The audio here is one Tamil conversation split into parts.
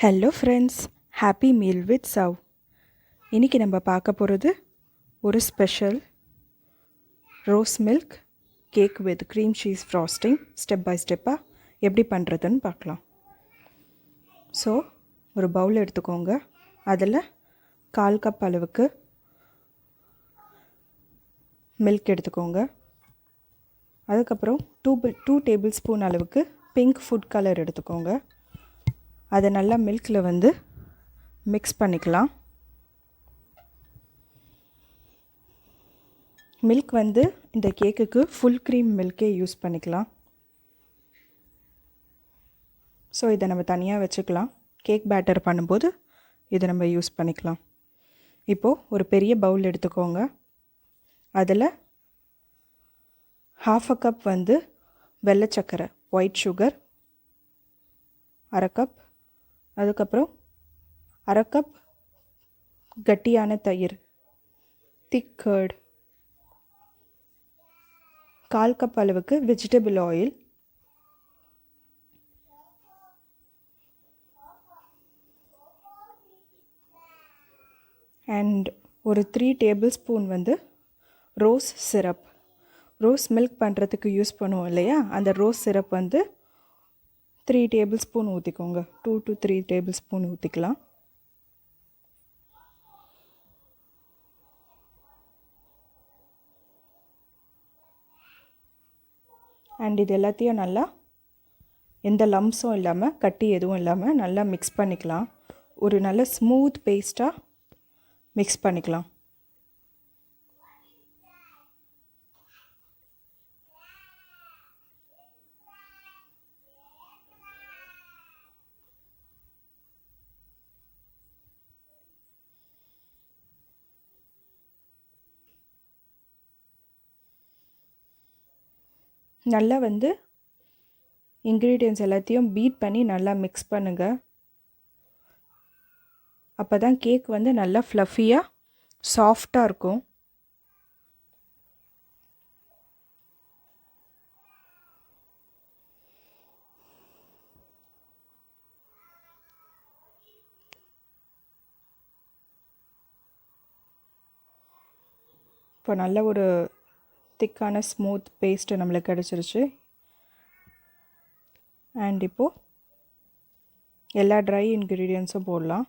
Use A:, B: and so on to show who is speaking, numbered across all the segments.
A: Hello friends, happy meal with சவ். இன்றைக்கி நம்ம பார்க்க போகிறது ஒரு special rose milk cake with cream cheese frosting. Step by ஸ்டெப்பாக எப்படி பண்ணுறதுன்னு பார்க்கலாம். ஸோ ஒரு பவுல் எடுத்துக்கோங்க. அதில் 1/4 கப் அளவுக்கு மில்க் எடுத்துக்கோங்க. அதுக்கப்புறம் 2 டேபிள் ஸ்பூன் அளவுக்கு பிங்க் ஃபுட் கலர் எடுத்துக்கோங்க. அதை நல்லா மில்கில் வந்து மிக்ஸ் பண்ணிக்கலாம். மில்க் வந்து இந்த கேக்குக்கு ஃபுல் க்ரீம் மில்கே யூஸ் பண்ணிக்கலாம். ஸோ இதை நம்ம தனியாக வச்சுக்கலாம். கேக் பேட்டர் பண்ணும்போது இதை நம்ம யூஸ் பண்ணிக்கலாம். இப்போது ஒரு பெரிய பவுல் எடுத்துக்கோங்க. அதில் 1/2 கப் வந்து வெள்ளை சர்க்கரை ஒயிட் சுகர், 1/2 கப், அதுக்கப்புறம் 1/2 கப் கட்டியான தயிர் திக் கர்ட், 1/4 கப் அளவுக்கு வெஜிடபிள் ஆயில், அண்ட் ஒரு 3 டேபிள் ஸ்பூன் வந்து ரோஸ் சிரப். ரோஸ் மில்க் பண்ணுறதுக்கு யூஸ் பண்ணுவோம் இல்லையா, அந்த ரோஸ் சிரப் வந்து 3 டேபிள் ஸ்பூன் ஊற்றிக்கோங்க. 2 to 3 டேபிள் ஸ்பூன் ஊற்றிக்கலாம். அண்ட் இது எல்லாத்தையும் நல்லா எந்த லம்ஸும் இல்லாமல், கட்டி எதுவும் இல்லாமல் நல்லா மிக்ஸ் பண்ணிக்கலாம். ஒரு நல்ல ஸ்மூத் பேஸ்ட்டாக மிக்ஸ் பண்ணிக்கலாம். நல்லா வந்து இன்க்ரீடியன்ட்ஸ் எல்லாத்தையும் பீட் பண்ணி நல்லா மிக்ஸ் பண்ணுங்கள். அப்போ தான் கேக் வந்து நல்லா ஃப்ளஃபியாக சாஃப்டாக இருக்கும். இப்போ நல்ல ஒரு திக்கான ஸ்மூத் பேஸ்ட்டு நம்மளுக்கு கிடச்சிருச்சு. அண்ட் இப்போது எல்லா ட்ரை இன்க்ரீடியன்ட்ஸும் போடலாம்.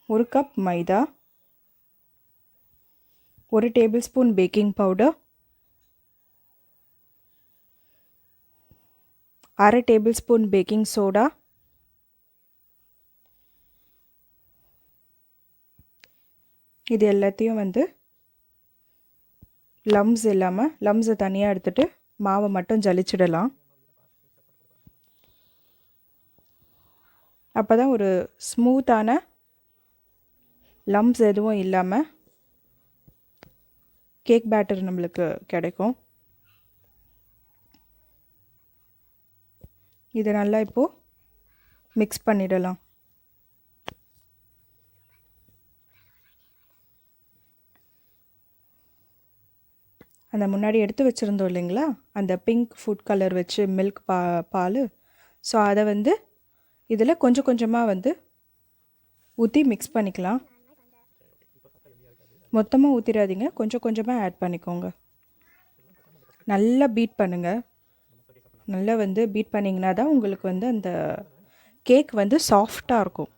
A: 1 கப் மைதா, 1 table spoon baking powder, 1/2 table spoon baking soda, இது எல்லாத்தையும் வந்து லம்ஸ் இல்லாமல், லம்ஸை தனியாக எடுத்துகிட்டு மாவை மட்டும் ஜலிச்சிடலாம். அப்போ தான் ஒரு ஸ்மூத்தான லம்ஸ் எதுவும் இல்லாமல் கேக் பேட்டர் நம்மளுக்கு கிடைக்கும். இதை நல்லா இப்போது மிக்ஸ் பண்ணிடலாம். அந்த முன்னாடி எடுத்து வச்சுருந்தோம் இல்லைங்களா, அந்த பிங்க் ஃபுட் கலர் வச்சு மில்க் பால். ஸோ அதை வந்து இதில் கொஞ்சம் கொஞ்சமாக வந்து ஊற்றி மிக்ஸ் பண்ணிக்கலாம். மொத்தமாக ஊற்றிடாதீங்க, கொஞ்சம் கொஞ்சமாக ஆட் பண்ணிக்கோங்க. நல்லா பீட் பண்ணுங்கள். நல்லா வந்து பீட் பண்ணிங்கன்னா தான் உங்களுக்கு வந்து அந்த கேக் வந்து சாஃப்டாக இருக்கும்.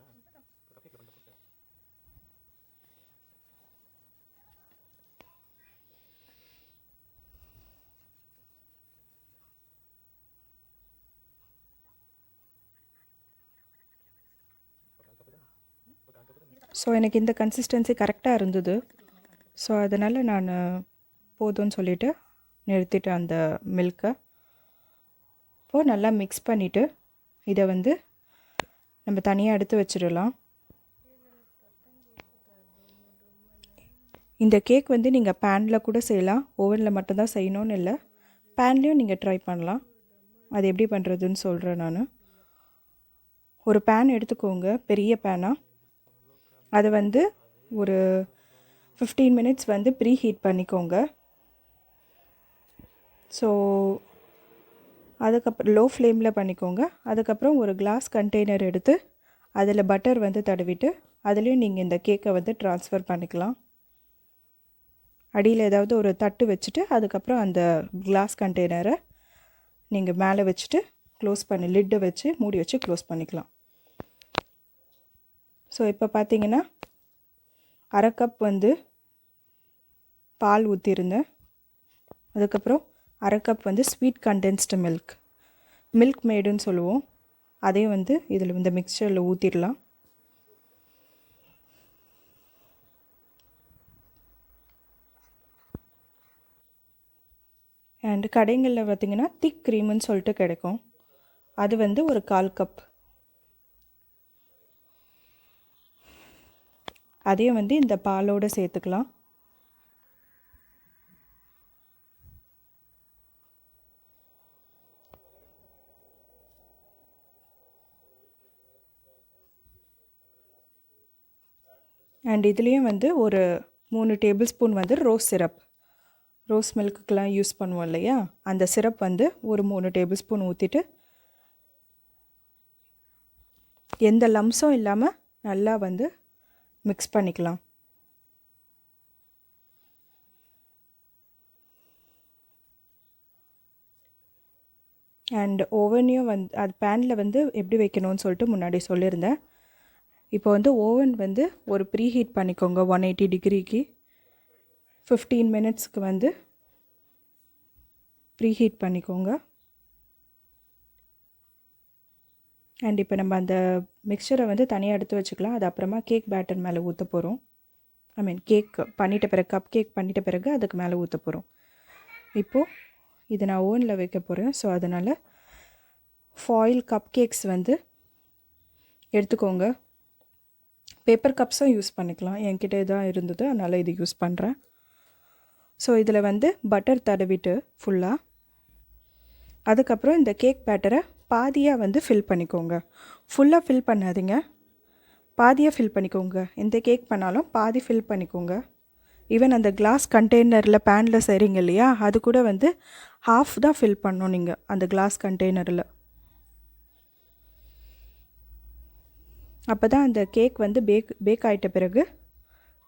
A: ஸோ எனக்கு இந்த கன்சிஸ்டன்சி கரெக்டாக இருந்தது. ஸோ அதனால் நான் போதும்னு சொல்லிவிட்டு நிறுத்திட்டேன் அந்த மில்கை. இப்போது நல்லா மிக்ஸ் பண்ணிவிட்டு இதை வந்து நம்ம தனியாக எடுத்து வச்சிடலாம். இந்த கேக் வந்து நீங்கள் பேனில் கூட செய்யலாம், ஓவனில் மட்டும்தான் செய்யணும்னு இல்லை, பேன்லேயும் நீங்கள் ட்ரை பண்ணலாம். அது எப்படி பண்ணுறதுன்னு சொல்கிறேன் நான். ஒரு பேன் எடுத்துக்கோங்க, பெரிய பேனாக. அதை வந்து ஒரு 15 மினிட்ஸ் வந்து ப்ரீ ஹீட் பண்ணிக்கோங்க. ஸோ அதுக்கப்புறம் லோ ஃப்ளேமில் பண்ணிக்கோங்க. அதுக்கப்புறம் ஒரு கிளாஸ் கண்டெய்னர் எடுத்து அதில் பட்டர் வந்து தடவிட்டு அதுலேயும் நீங்கள் இந்த கேக்கை வந்து ட்ரான்ஸ்ஃபர் பண்ணிக்கலாம். அடியில் ஏதாவது ஒரு தட்டு வச்சுட்டு அதுக்கப்புறம் அந்த கிளாஸ் கண்டெய்னரை நீங்கள் மேலே வச்சுட்டு க்ளோஸ் பண்ணி லிட்டை வச்சு மூடி வச்சு க்ளோஸ் பண்ணிக்கலாம். ஸோ இப்போ பார்த்தீங்கன்னா 1/2 கப் வந்து பால் ஊற்றிருந்தேன். அதுக்கப்புறம் 1/2 கப் வந்து ஸ்வீட் கண்டென்ஸ்டு மில்க் மேடுன்னு சொல்லுவோம். அதையும் வந்து இதில் இந்த மிக்சரில் ஊற்றிடலாம். அண்டு கடைங்களில் பார்த்திங்கன்னா திக் க்ரீமுன்னு சொல்லிட்டு கிடைக்கும். அது வந்து ஒரு 1/4 கப். அதையும் வந்து இந்த பாலோடு சேர்த்துக்கலாம். அண்ட் இதுலேயும் வந்து ஒரு 3 டேபிள் ஸ்பூன் வந்து ரோஸ் மில்க்குக்கெலாம் யூஸ் பண்ணுவோம் இல்லையா, அந்த சிரப் வந்து ஒரு 3 டேபிள் ஸ்பூன் ஊற்றிட்டு எந்த லம்ஸும் இல்லாமல் நல்லா வந்து மிக்ஸ் பண்ணிக்கலாம். அண்ட் ஓவனையும் வந்து அது பேனில் வந்து எப்படி வைக்கணும்னு சொல்லிட்டு முன்னாடி சொல்லியிருந்தேன். இப்போ வந்து ஓவன் வந்து ஒரு ப்ரீ ஹீட் பண்ணிக்கோங்க 180 டிகிரிக்கு. 15 மினிட்ஸ்க்கு வந்து ப்ரீ ஹீட் பண்ணிக்கோங்க. அண்ட் இப்போ நம்ம அந்த மிக்சரை வந்து தனியாக எடுத்து வச்சுக்கலாம். அது அப்புறமா கேக் பேட்டர் மேலே ஊற்ற போகிறோம். கேக் பண்ணிட்ட பிறகு கப் கேக் பண்ணிட்ட பிறகு அதுக்கு மேலே ஊற்ற போகிறோம். இப்போது இதை நான் ஓவனில் வைக்க போகிறேன். ஸோ அதனால் ஃபாயில் கப் கேக்ஸ் வந்து எடுத்துக்கோங்க. பேப்பர் கப்ஸும் யூஸ் பண்ணிக்கலாம். என்கிட்ட இதான் இருந்தது, அதனால் இது யூஸ் பண்ணுறேன். ஸோ இதில் வந்து பட்டர் தடவிட்டு ஃபுல்லாக அதுக்கப்புறம் இந்த கேக் பேட்டரை பாதியாக வந்து ஃபில் பண்ணிக்கோங்க. ஃபுல்லாக ஃபில் பண்ணாதீங்க, பாதியாக ஃபில் பண்ணிக்கோங்க. எந்த கேக் பண்ணாலும் பாதி ஃபில் பண்ணிக்கோங்க. ஈவன் அந்த கிளாஸ் கண்டெய்னரில் பேனில் செய்கிறீங்க இல்லையா, அது கூட வந்து ஹாஃப் தான் ஃபில் பண்ணணும் நீங்கள் அந்த கிளாஸ் கண்டெய்னரில். அப்போ தான் அந்த கேக் வந்து பேக் ஆகிட்ட பிறகு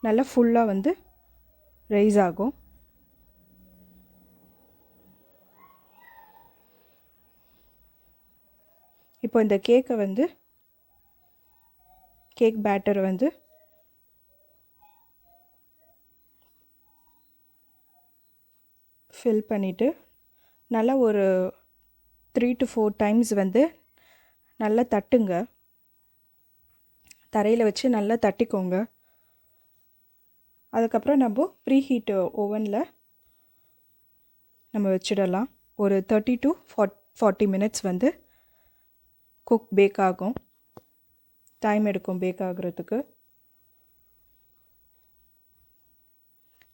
A: நல்லா ஃபுல்லாக வந்து ரைஸ் ஆகும். இப்போ இந்த கேக்கை வந்து கேக் பேட்டரை வந்து ஃபில் பண்ணிவிட்டு நல்லா ஒரு 3 to 4 டைம்ஸ் வந்து நல்லா தட்டுங்க. தரையில் வச்சு நல்லா தட்டிக்கோங்க. அதுக்கப்புறம் நம்ம ப்ரீ ஹீட் ஓவனில் நம்ம வச்சிடலாம். ஒரு 30 to 40 மினிட்ஸ் வந்து பேக் ஆகும். டைம் எடுக்கும் பேக் ஆகுறதுக்கு.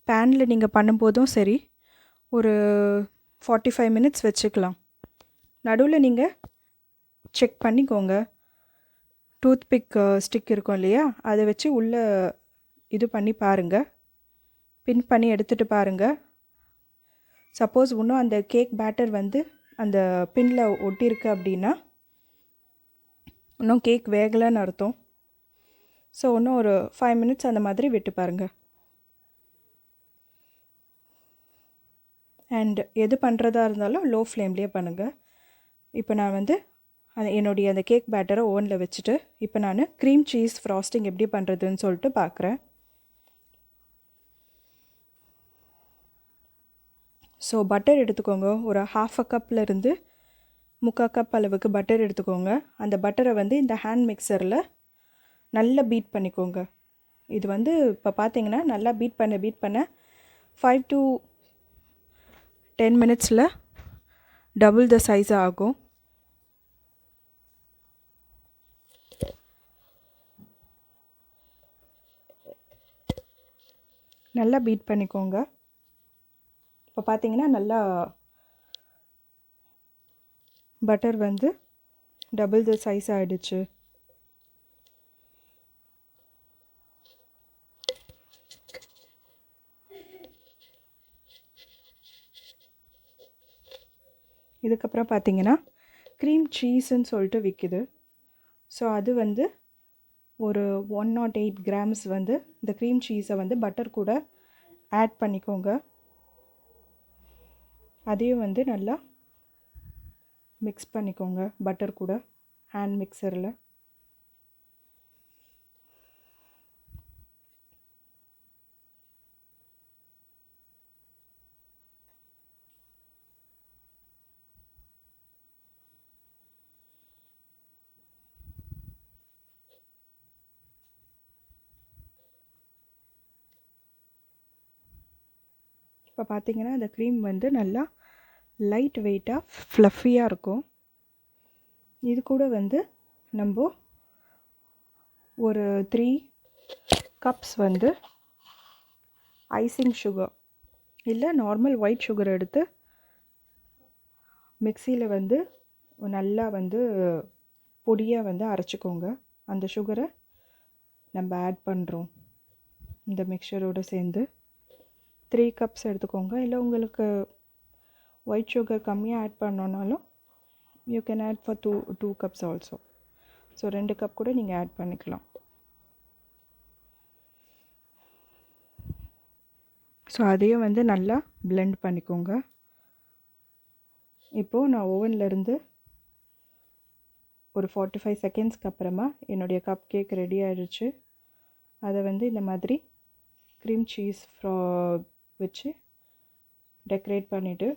A: பேனில் நீங்கள் பண்ணும்போதும் சரி ஒரு 45 மினிட்ஸ் வச்சுக்கலாம். நடுவில் நீங்கள் செக் பண்ணிக்கோங்க. டூத்பிக் ஸ்டிக் இருக்கும் இல்லையா, அதை வச்சு உள்ளே இது பண்ணி பாருங்கள், பின் பண்ணி எடுத்துகிட்டு பாருங்கள். சப்போஸ் இன்னும் அந்த கேக் பேட்டர் வந்து அந்த பின்னில் ஒட்டியிருக்கு அப்படின்னா இன்னும் கேக் வேகலைன்னு அர்த்தம். ஸோ இன்னும் ஒரு 5 மினிட்ஸ் அந்த மாதிரி விட்டு பாருங்கள். அண்ட் எது பண்ணுறதா இருந்தாலும் லோ ஃப்ளேம்லேயே பண்ணுங்கள். இப்போ நான் வந்து என்னுடைய அந்த கேக் பேட்டரை ஓவனில் வச்சுட்டு இப்போ நான் க்ரீம் சீஸ் ஃப்ராஸ்டிங் எப்படி பண்ணுறதுன்னு சொல்லிட்டு பார்க்குறேன். ஸோ பட்டர் எடுத்துக்கோங்க. ஒரு 1/2 கப்லேருந்து 3/4 கப் அளவுக்கு பட்டர் எடுத்துக்கோங்க. அந்த பட்டரை வந்து இந்த ஹேண்ட் மிக்சரில் நல்லா பீட் பண்ணிக்கோங்க. இது வந்து இப்போ பார்த்தீங்கன்னா நல்லா பீட் பண்ண 5 to 10 மினிட்ஸில் டபுள் த சைஸ் ஆகும். நல்லா பீட் பண்ணிக்கோங்க. இப்போ பார்த்தீங்கன்னா நல்லா பட்டர் வந்து டபுள் த சைஸ் ஆகிடுச்சு. இதுக்கப்புறம் பார்த்தீங்கன்னா க்ரீம் சீஸ்ன்னு சொல்லிட்டு விற்கிது. ஸோ அது வந்து ஒரு 108 கிராம்ஸ் வந்து இந்த க்ரீம் சீஸை வந்து பட்டர் கூட ஆட் பண்ணிக்கோங்க. அதையும் வந்து நல்லா மிக்ஸ் பண்ணிக்கோங்க பட்டர் கூட ஹேண்ட் மிக்சரில். இப்போ பார்த்தீங்கன்னா இந்த க்ரீம் வந்து நல்லா லைட் வெயிட்டாக ஃப்ளஃபியாக இருக்கும். இது கூட வந்து நம்ம ஒரு 3 கப்ஸ் வந்து ஐசிங் சுகர் இல்லை நார்மல் ஒயிட் சுகர் எடுத்து மிக்சியில் வந்து நல்லா வந்து பொடியாக வந்து அரைச்சிக்கோங்க. அந்த சுகரை நம்ம ஆட் பண்ணுறோம் இந்த மிக்சரோடு சேர்ந்து. 3 கப்ஸ் எடுத்துக்கோங்க. இல்லை உங்களுக்கு ஒயிட் சுகர் கம்மியாக ஆட் பண்ணோன்னாலும் you can add for two cups also. So 2 cup கூட நீங்கள் ஆட் பண்ணிக்கலாம். ஸோ அதையும் வந்து நல்லா பிளெண்ட் பண்ணிக்கோங்க. இப்போது நான் ஓவன்லேருந்து ஒரு 45 செகண்ட்ஸ்க்கு அப்புறமா என்னுடைய கப் கேக் ரெடி ஆகிடுச்சு. அதை வந்து இந்த மாதிரி க்ரீம் சீஸ் வச்சு டெக்கரேட் பண்ணிவிட்டு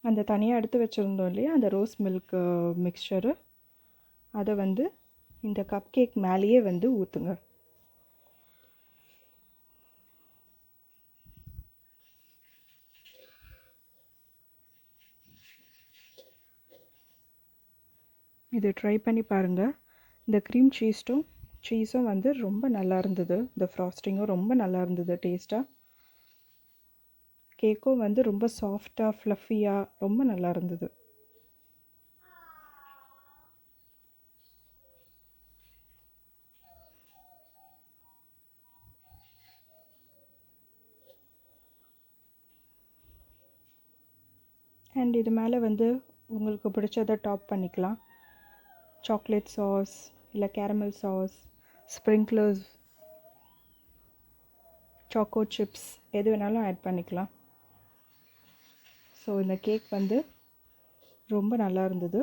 A: அந்த தனியாக எடுத்து வச்சுருந்தோம் இல்லையா அந்த ரோஸ் மில்க் மிக்சரு, அதை வந்து இந்த கப் கேக் மேலேயே வந்து ஊற்றுங்க. இது ட்ரை பண்ணி பாருங்கள். இந்த க்ரீம் சீஸும் வந்து ரொம்ப நல்லா இருந்தது. இந்த ஃப்ராஸ்டிங்கும் ரொம்ப நல்லா இருந்தது டேஸ்ட்டாக. கேக்கும் வந்து ரொம்ப சாஃப்டாக ஃப்ளஃபியாக ரொம்ப நல்லா இருந்தது. அண்ட் இது மேலே வந்து உங்களுக்கு பிடிச்சதை டாப் பண்ணிக்கலாம். சாக்லேட் சாஸ் இல்லை caramel sauce, sprinklers, choco chips எது வேணாலும் ஆட் பண்ணிக்கலாம். ஸோ இந்த கேக் வந்து ரொம்ப நல்லா இருந்தது.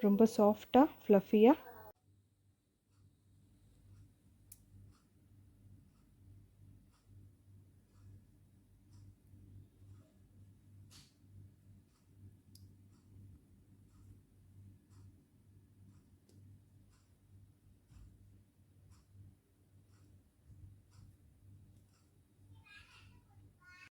A: ரொம்ப சாஃப்டாக ஃப்ளஃபியாக